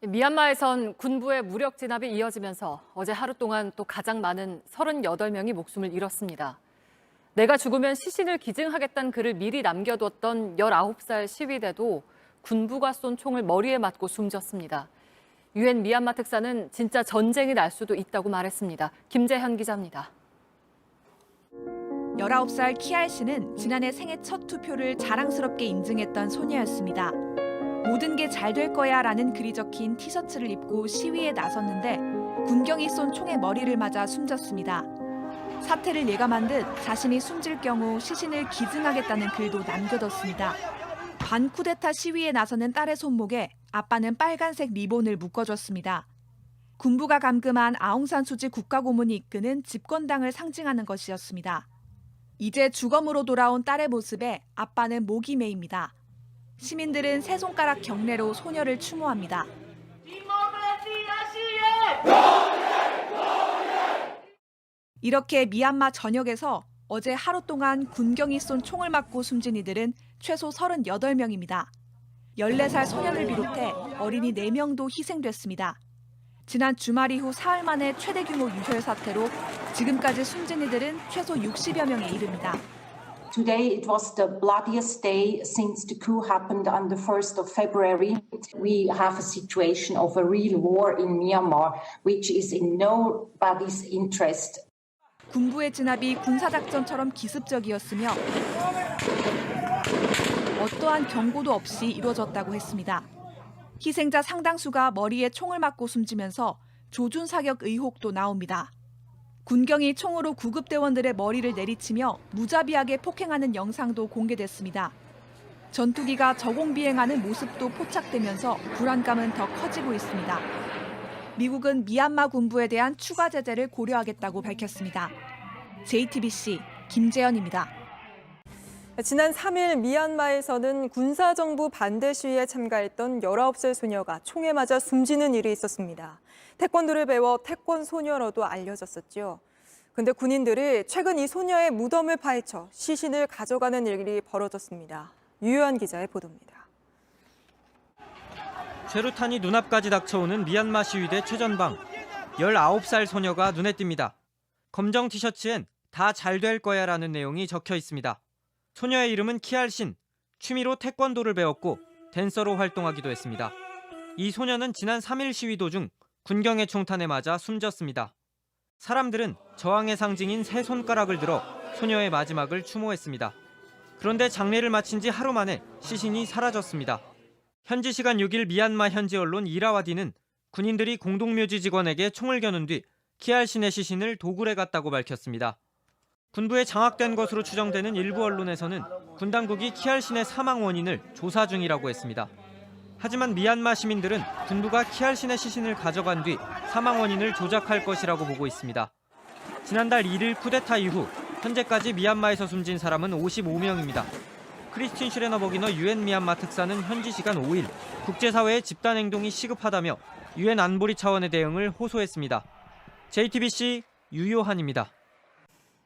미얀마에선 군부의 무력 진압이 이어지면서 어제 하루 동안 또 가장 많은 38명이 목숨을 잃었습니다. 내가 죽으면 시신을 기증하겠다는 글을 미리 남겨뒀던 19살 시위대도 군부가 쏜 총을 머리에 맞고 숨졌습니다. 유엔 미얀마 특사는 진짜 전쟁이 날 수도 있다고 말했습니다. 김재현 기자입니다. 19살 키알 씨는 지난해 생애 첫 투표를 자랑스럽게 인증했던 소녀였습니다. 모든 게 잘 될 거야 라는 글이 적힌 티셔츠를 입고 시위에 나섰는데 군경이 쏜 총에 머리를 맞아 숨졌습니다. 사태를 예감한 듯 자신이 숨질 경우 시신을 기증하겠다는 글도 남겨뒀습니다. 반쿠데타 시위에 나서는 딸의 손목에 아빠는 빨간색 리본을 묶어줬습니다. 군부가 감금한 아웅산 수지 국가고문이 이끄는 집권당을 상징하는 것이었습니다. 이제 주검으로 돌아온 딸의 모습에 아빠는 목이 메입니다. 시민들은 세 손가락 경례로 소녀를 추모합니다. 이렇게 미얀마 전역에서 어제 하루 동안 군경이 쏜 총을 맞고 숨진 이들은 최소 38명입니다. 14살 소년을 비롯해 어린이 4명도 희생됐습니다. 지난 주말 이후 사흘 만에 최대 규모 유혈 사태로 지금까지 숨진 이들은 최소 60여 명에 이릅니다. Today it was the bloodiest day since the coup happened on the 1st of February. We have a situation of a real war in Myanmar, which is in nobody's interest. 군부의 진압이 군사작전처럼 기습적이었으며 어떠한 경고도 없이 이루어졌다고 했습니다. 희생자 상당수가 머리에 총을 맞고 숨지면서 조준 사격 의혹도 나옵니다. 군경이 총으로 구급대원들의 머리를 내리치며 무자비하게 폭행하는 영상도 공개됐습니다. 전투기가 저공비행하는 모습도 포착되면서 불안감은 더 커지고 있습니다. 미국은 미얀마 군부에 대한 추가 제재를 고려하겠다고 밝혔습니다. JTBC 김재현입니다. 지난 3일 미얀마에서는 군사정부 반대 시위에 참가했던 19살 소녀가 총에 맞아 숨지는 일이 있었습니다. 태권도를 배워 태권 소녀로도 알려졌었죠. 근데 군인들이 최근 이 소녀의 무덤을 파헤쳐 시신을 가져가는 일이 벌어졌습니다. 유효한 기자의 보도입니다. 최루탄이 눈앞까지 닥쳐오는 미얀마 시위대 최전방. 19살 소녀가 눈에 띕니다. 검정 티셔츠엔 다 잘 될 거야 라는 내용이 적혀 있습니다. 소녀의 이름은 키알신, 취미로 태권도를 배웠고 댄서로 활동하기도 했습니다. 이 소녀는 지난 3일 시위 도중 군경의 총탄에 맞아 숨졌습니다. 사람들은 저항의 상징인 세 손가락을 들어 소녀의 마지막을 추모했습니다. 그런데 장례를 마친 지 하루 만에 시신이 사라졌습니다. 현지 시간 6일 미얀마 현지 언론 이라와디는 군인들이 공동묘지 직원에게 총을 겨눈 뒤 키알신의 시신을 도굴해 갔다고 밝혔습니다. 군부에 장악된 것으로 추정되는 일부 언론에서는 군 당국이 키알신의 사망 원인을 조사 중이라고 했습니다. 하지만 미얀마 시민들은 군부가 키알신의 시신을 가져간 뒤 사망 원인을 조작할 것이라고 보고 있습니다. 지난달 1일 쿠데타 이후 현재까지 미얀마에서 숨진 사람은 55명입니다. 크리스틴 슈레너 버기너 유엔 미얀마 특사는 현지 시간 5일 국제사회의 집단 행동이 시급하다며 유엔 안보리 차원의 대응을 호소했습니다. JTBC 유요한입니다.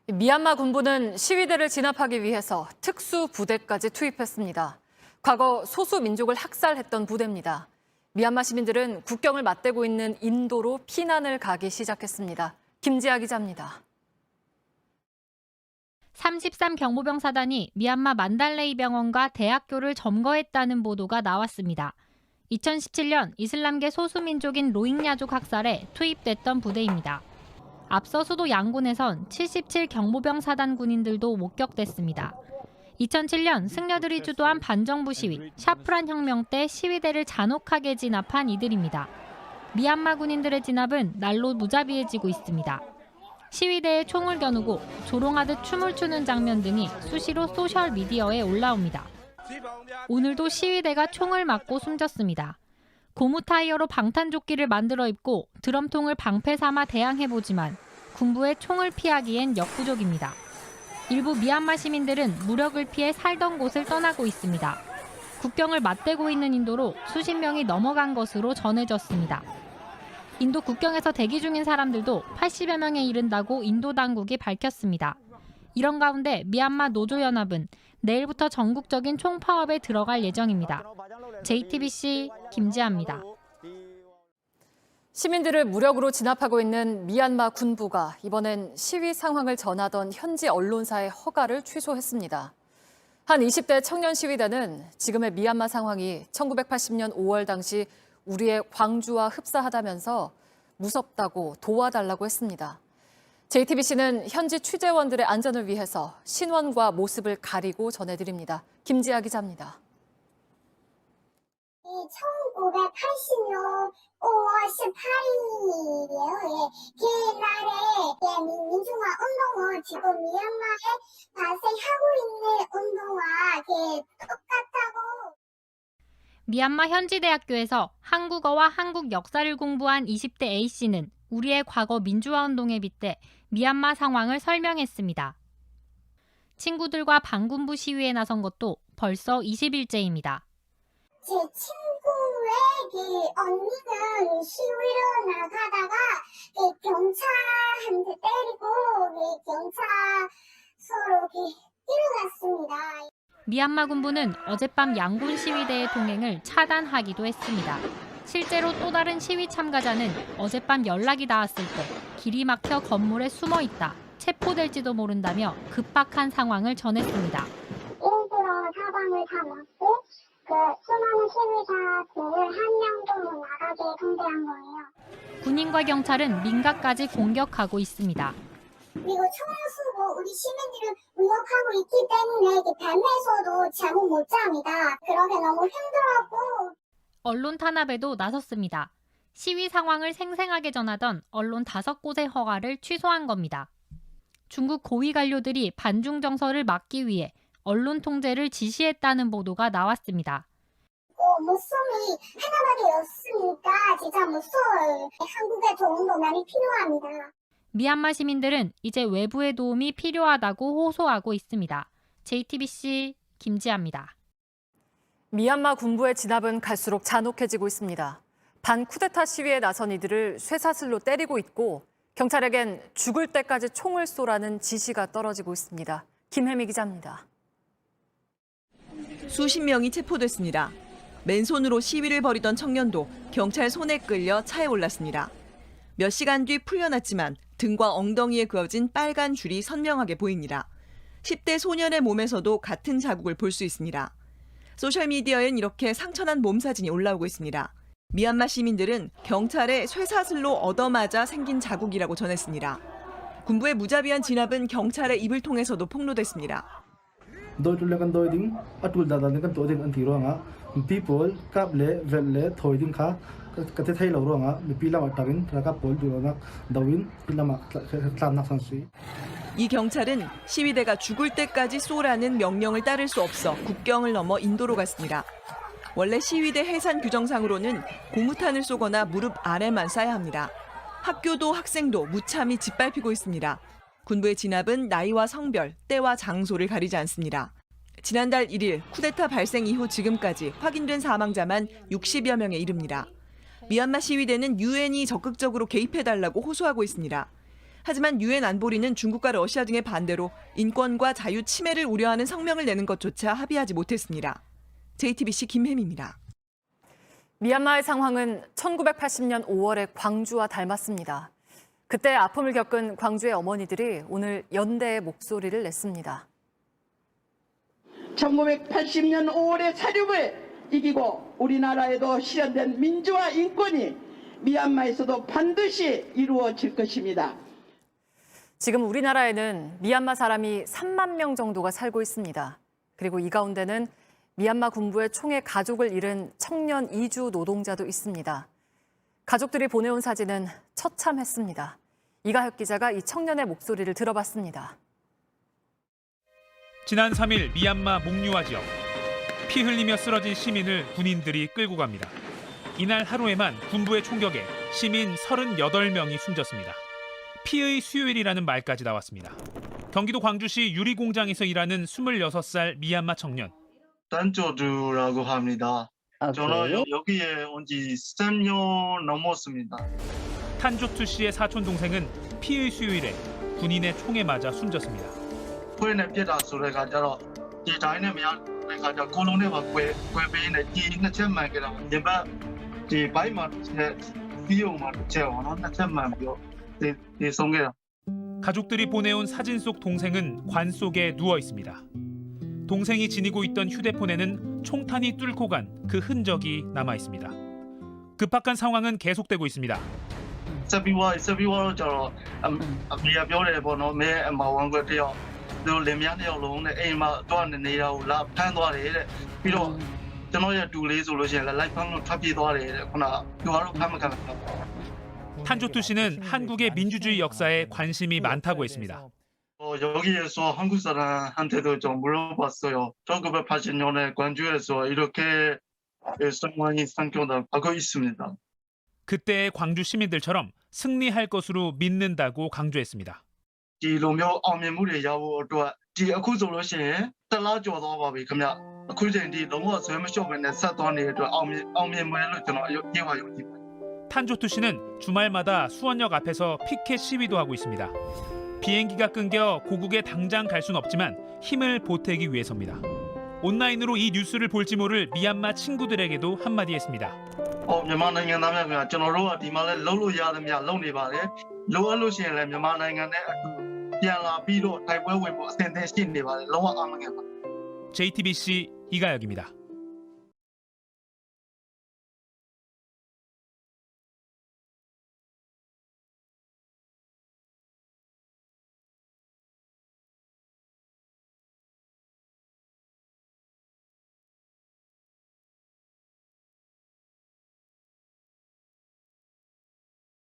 미얀마 군부는 시위대를 진압하기 위해서 특수부대까지 투입했습니다. 과거 소수 민족을 학살했던 부대입니다. 미얀마 시민들은 국경을 맞대고 있는 인도로 피난을 가기 시작했습니다. 김지아 기자입니다. 33 경보병 사단이 미얀마 만달레이 병원과 대학교를 점거했다는 보도가 나왔습니다. 2017년 이슬람계 소수민족인 로힝야족 학살에 투입됐던 부대입니다. 앞서 수도 양곤에선 77 경보병 사단 군인들도 목격됐습니다. 2007년 승려들이 주도한 반정부 시위, 샤프란 혁명 때 시위대를 잔혹하게 진압한 이들입니다. 미얀마 군인들의 진압은 날로 무자비해지고 있습니다. 시위대에 총을 겨누고 조롱하듯 춤을 추는 장면 등이 수시로 소셜미디어에 올라옵니다. 오늘도 시위대가 총을 맞고 숨졌습니다. 고무 타이어로 방탄조끼를 만들어 입고 드럼통을 방패 삼아 대항해보지만 군부의 총을 피하기엔 역부족입니다. 일부 미얀마 시민들은 무력을 피해 살던 곳을 떠나고 있습니다. 국경을 맞대고 있는 인도로 수십 명이 넘어간 것으로 전해졌습니다. 인도 국경에서 대기 중인 사람들도 80여 명에 이른다고 인도 당국이 밝혔습니다. 이런 가운데 미얀마 노조연합은 내일부터 전국적인 총파업에 들어갈 예정입니다. JTBC 김지아입니다. 시민들을 무력으로 진압하고 있는 미얀마 군부가 이번엔 시위 상황을 전하던 현지 언론사의 허가를 취소했습니다. 한 20대 청년 시위대는 지금의 미얀마 상황이 1980년 5월 당시 우리의 광주와 흡사하다면서 무섭다고 도와달라고 했습니다. JTBC는 현지 취재원들의 안전을 위해서 신원과 모습을 가리고 전해드립니다. 김지아 기자입니다. 1980년 5월 18일이에요. 그날에 민중화 운동은 지금 미얀마에 발생하고 있는 운동과 똑같다고. 미얀마 현지 대학교에서 한국어와 한국 역사를 공부한 20대 A씨는 우리의 과거 민주화 운동에 빗대 미얀마 상황을 설명했습니다. 친구들과 반군부 시위에 나선 것도 벌써 20일째입니다. 제 친구의 언니는 시위로 나가다가 경찰한테 때리고 경찰서로 뛰어갔습니다. 미얀마 군부는 어젯밤 양군 시위대의 동행을 차단하기도 했습니다. 실제로 또 다른 시위 참가자는 어젯밤 연락이 닿았을 때 길이 막혀 건물에 숨어 있다, 체포될지도 모른다며 급박한 상황을 전했습니다. 일부러 사방을 다 막고 수많은 시위자들을 한 명도 못 나가게 통제한 거예요. 군인과 경찰은 민가까지 공격하고 있습니다. 그리고 총을 쏘고 우리 시민들을 위협하고 있기 때문에 밤에서도 잠을 못 잡니다. 그러게 너무 힘들었고. 언론 탄압에도 나섰습니다. 시위 상황을 생생하게 전하던 언론 5곳의 허가를 취소한 겁니다. 중국 고위 관료들이 반중 정서를 막기 위해 언론 통제를 지시했다는 보도가 나왔습니다. 목숨이 하나밖에 없으니까 진짜 무서워요. 한국의 도움도 많이 필요합니다. 미얀마 시민들은 이제 외부의 도움이 필요하다고 호소하고 있습니다. JTBC 김지아입니다. 미얀마 군부의 진압은 갈수록 잔혹해지고 있습니다. 반쿠데타 시위에 나선 이들을 쇠사슬로 때리고 있고 경찰에겐 죽을 때까지 총을 쏘라는 지시가 떨어지고 있습니다. 김혜미 기자입니다. 수십 명이 체포됐습니다. 맨손으로 시위를 벌이던 청년도 경찰 손에 끌려 차에 올랐습니다. 몇 시간 뒤 풀려났지만 등과 엉덩이에 그어진 빨간 줄이 선명하게 보입니다. 10대 소년의 몸에서도 같은 자국을 볼 수 있습니다. 소셜미디어엔 이렇게 상처난 몸 사진이 올라오고 있습니다. 미얀마 시민들은 경찰에 쇠사슬로 얻어맞아 생긴 자국이라고 전했습니다. 군부의 무자비한 진압은 경찰의 입을 통해서도 폭로됐습니다. people kaple velle thoiding kha kate thai lo ronga pila matagin raka pol duronak dawin pilama tlannak sansi. 이 경찰은 시위대가 죽을 때까지 쏘라는 명령을 따를 수 없어 국경을 넘어 인도로 갔습니다. 원래 시위대 해산 규정상으로는 고무탄을 쏘거나 무릎 아래만 쏴야 합니다. 학교도 학생도 무참히 짓밟히고 있습니다. 군부의 진압은 나이와 성별, 때와 장소를 가리지 않습니다. 지난달 1일 쿠데타 발생 이후 지금까지 확인된 사망자만 60여 명에 이릅니다. 미얀마 시위대는 유엔이 적극적으로 개입해달라고 호소하고 있습니다. 하지만 유엔 안보리는 중국과 러시아 등의 반대로 인권과 자유 침해를 우려하는 성명을 내는 것조차 합의하지 못했습니다. JTBC 김혜미입니다. 미얀마의 상황은 1980년 5월의 광주와 닮았습니다. 그때 아픔을 겪은 광주의 어머니들이 오늘 연대의 목소리를 냈습니다. 1980년 5월의 사륙을 이기고 우리나라에도 실현된 민주화 인권이 미얀마에서도 반드시 이루어질 것입니다. 지금 우리나라에는 미얀마 사람이 3만 명 정도가 살고 있습니다. 그리고 이 가운데는 미얀마 군부의 총에 가족을 잃은 청년 이주 노동자도 있습니다. 가족들이 보내온 사진은 처참했습니다. 이가혁 기자가 이 청년의 목소리를 들어봤습니다. 지난 3일 미얀마 몽유화 지역. 피 흘리며 쓰러진 시민을 군인들이 끌고 갑니다. 이날 하루에만 군부의 총격에 시민 38명이 숨졌습니다. 피의 수요일이라는 말까지 나왔습니다. 경기도 광주시 유리공장에서 일하는 26살 미얀마 청년. 단조주라고 합니다. 저는 여기에 온 지 3년 넘었습니다. 탄조투 씨의 사촌 동생은 피의 수요일에 군인의 총에 맞아 숨졌습니다. 후에는 피다 소리가 저러 이 다이네 미얀마가 콜로네와 괴베네 이 나체만 게라 예바 이 바이마 ပြီးအောင်မှာတစ်ချက်ပေါ့နော်နှစ်ချက်မှန်ပြီးတော့ဒီဆုံးခဲ့တာ 가족들이 보내온 사진 속 동생은 관 속에 누워 있습니다. 동생이 지니고 있던 휴대폰에는 총탄이 뚫고 간 그 흔적이 남아 있습니다. 급박한 상황은 계속되고 있습니다. ဆက်ပြီးတော့ကျတော့အမေကပြောတယ်ပေါ့နော်မဲအမေဝန်ခွက်တယောက်သူလင်မယားတယောက်လုံးနဲ့အိမ်မှာတော့နေတာကိုလာဖမ်းသွားတယ်တဲ့ပြီးတော့ကျွန်တော်ရဲ့တူလေးဆိုလို့ရှိရင်လိုက်ဖမ်းလို့ထွက်ပြေးသွားတယ်တဲ့ခုနကသူကတော့ဖမ်းမခံဘူး 탄조투 씨는 한국의 민주주의 역사에 관심이 많다고 했습니다. 여기에서 한국 사람한테도 좀 물어봤어요. 1980년에 광주에서 이렇게 상황이 상경하고 있습니다. 그때의 광주 시민들처럼 승리할 것으로 믿는다고 강조했습니다. ဒီလိုမျိုးအောင်မြင်မှုတွေရဖို့အတွက်ဒီအခုဆိုလို့ရှိရင်တစ်လကျော်သွားပါပြီခင်ဗျအခုချိန်ဒီလုံးဝဆွဲမလျှော့ဘဲနဲ့ဆက်သွားနေတဲ့အတွက်အောင်မြင်မယ်လို့ကျွန်တော်အပြည့်အဝယုံကြည်ပါတယ် 탄조투 씨는 주말마다 수원역 앞에서 피켓 시위도 하고 있습니다. 비행기가 끊겨 고국에 당장 갈 수는 없지만 힘을 보태기 위해서입니다. 온라인으로 이 뉴스를 볼지 모를 미얀마 친구들에게도 한마디 했습니다. မြန်မာနိုင်ငံသားများခင်ဗျကျွန်တော်တို့ကဒီမှာလဲလုံးလို့ရတယ်မြလုံးနေပါတယ်လိုအပ်လို့ရှိရင်လည်းမြန်မာနိုင်ငံနဲ့အတူပြန်လာပြီးတော့တိုက်ပွဲဝင်ဖို့အဆင်သင့်ရှိနေပါတယ်လုံးဝအားမငယ်ပါ JTBC 이가혁입니다.